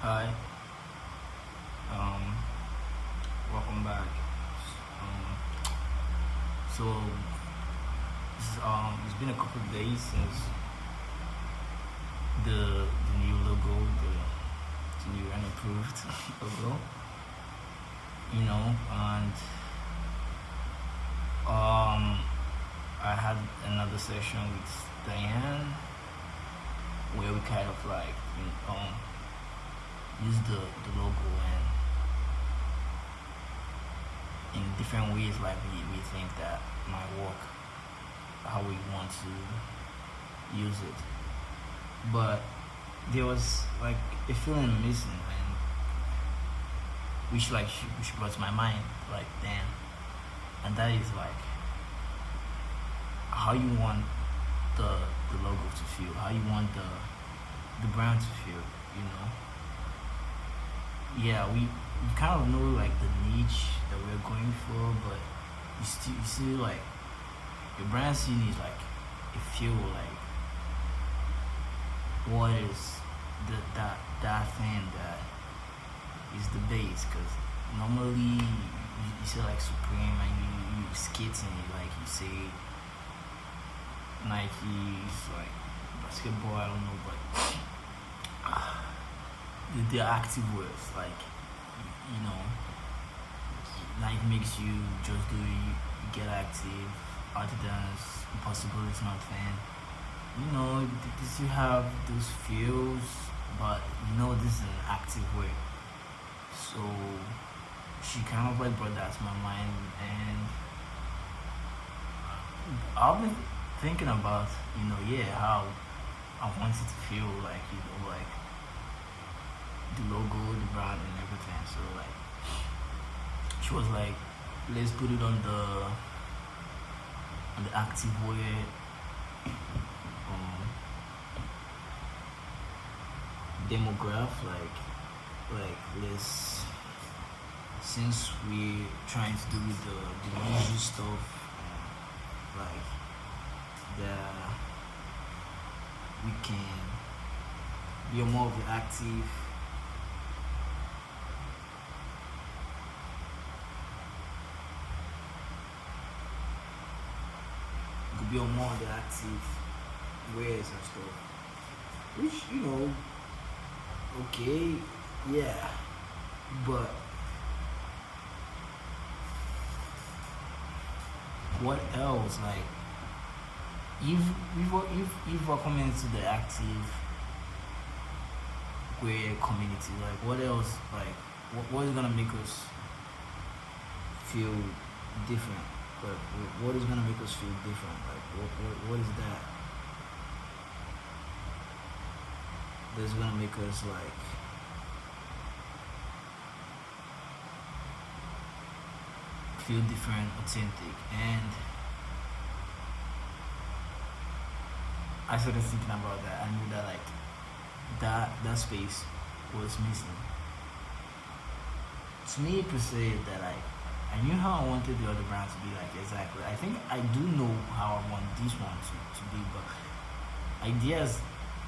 Hi, um, welcome back. Um, so it's been a couple of days since the new logo, the new and improved logo, and um, I had another session with Diane where we kind of like use the logo and in different ways, like we think that might work, how we want to use it. But there was like a feeling missing, and which brought to my mind, like damn, and that is like how you want the logo to feel, how you want the brand to feel, you know. Yeah, we kind of know like the niche that we're going for, but you still like your brand still needs like a feel like what is that thing that is the base, because normally you say like Supreme and you skating, like you say Nike, it's like basketball, I don't know, but the active words, like you know, Nike makes you just do it, you get active. Adidas, impossible is nothing. You know, this you have those feels, but you know this is an active way. So she kind of like brought that to my mind, and I've been thinking about, yeah, how I want it to feel like, like the logo, the brand, and everything. So like, she was like, let's put it on the active way. Um, demograph, like let's, since we trying to do the leisure stuff, like the we can be more of the active. Could be on more of the active ways and stuff, which okay, yeah, but what else? Like, if we're coming into the active queer community, like what else? Like, what is gonna make us feel different? Like, what is gonna make us feel different? Like, what is that that's gonna make us like feel different, authentic? And I started thinking about that. I knew that like that space was missing. To me, per se, that I knew how I wanted the other brand to be like exactly. I think I do know how I want this one to be, but ideas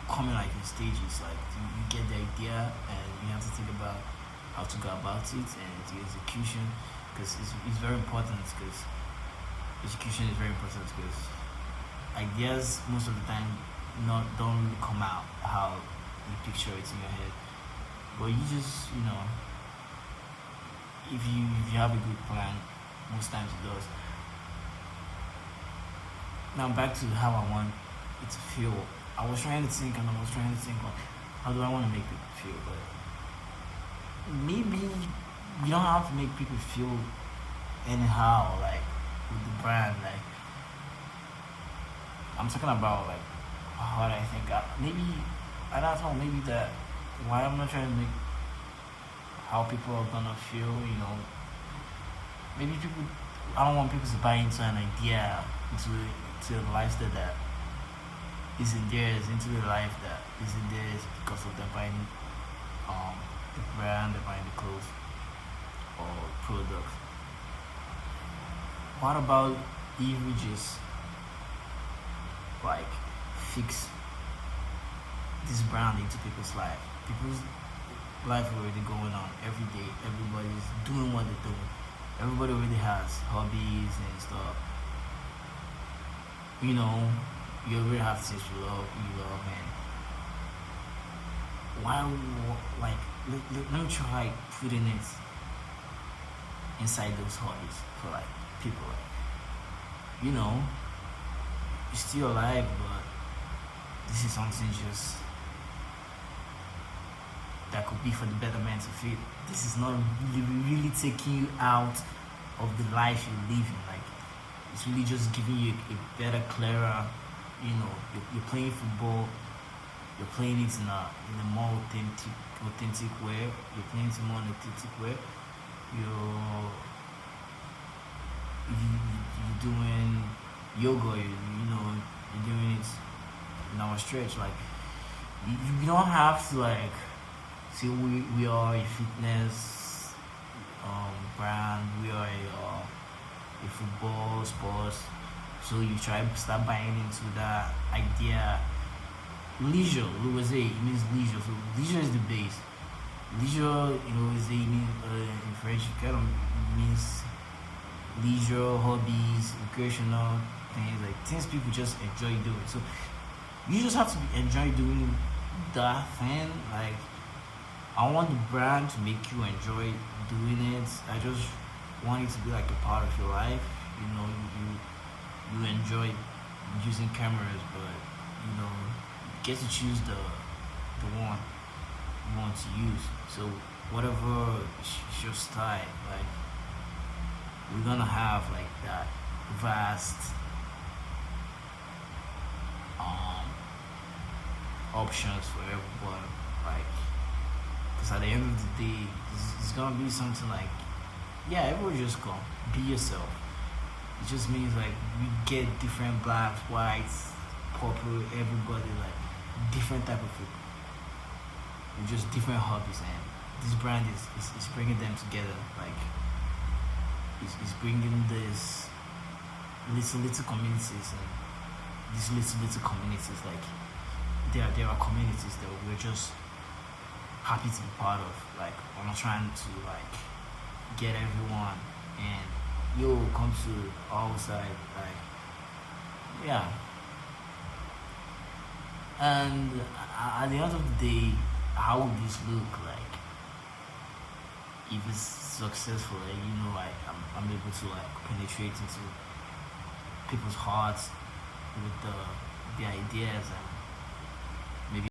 coming like in stages. Like you get the idea, and you have to think about how to go about it and the execution, because it's very important. Because execution is very important, because ideas most of the time not don't really come out how you picture it in your head. But you just if you have a good plan, most times it does. Now back to how I want it to feel. I was trying to think, and I was trying to think like, how do I want to make people feel? But maybe we don't have to make people feel anyhow, like with the brand. Like, I'm talking about like what I think. Maybe I don't know. Maybe that why I'm not trying to make how people are gonna feel. Maybe people. I don't want people to buy into an idea, into a lifestyle that isn't theirs, into the life that isn't theirs, because of them buying um the brand, they're buying the clothes or products. What about if we just like fix this brand into people's life? People's life already going on every day. Everybody's doing what they're doing. Everybody already has hobbies and stuff. You know, you already have things you love, and why, like, let me try putting it inside those hobbies for like people, like, you know, you're still alive, but this is something just that could be for the betterment of it. This is not really taking you out of the life you're living. Like, it's really just giving you a better, clearer, you're playing football, you're playing it in a more authentic way. You're playing it in a more authentic way. You're you're doing yoga. You're doing it in our stretch. Like, you don't have to like say we are a fitness brand. We are a football sports. So you try to start buying into that idea. Leisure, Louis it means leisure. So leisure is the base. Leisure, is in French, it kind of means leisure, hobbies, recreational things, like things people just enjoy doing. So you just have to enjoy doing that thing. Like, I want the brand to make you enjoy doing it. I just want it to be like a part of your life. You enjoy using cameras, but you get to choose the one you want to use. So whatever is your style, like, we're gonna have like that vast um options for everybody. Like, because at the end of the day, it's gonna be something like, yeah, everyone just go be yourself. It just means like we get different blacks, whites, purple, everybody, like different type of people with just different hobbies, and this brand is bringing them together. Like, it's bringing this little communities, and these little communities, like, there are communities that we're just happy to be part of. Like, we're not trying to like get everyone and come to our side, like, yeah. And at the end of the day, how would this look like if it's successful? And I'm able to like penetrate into people's hearts with the ideas, and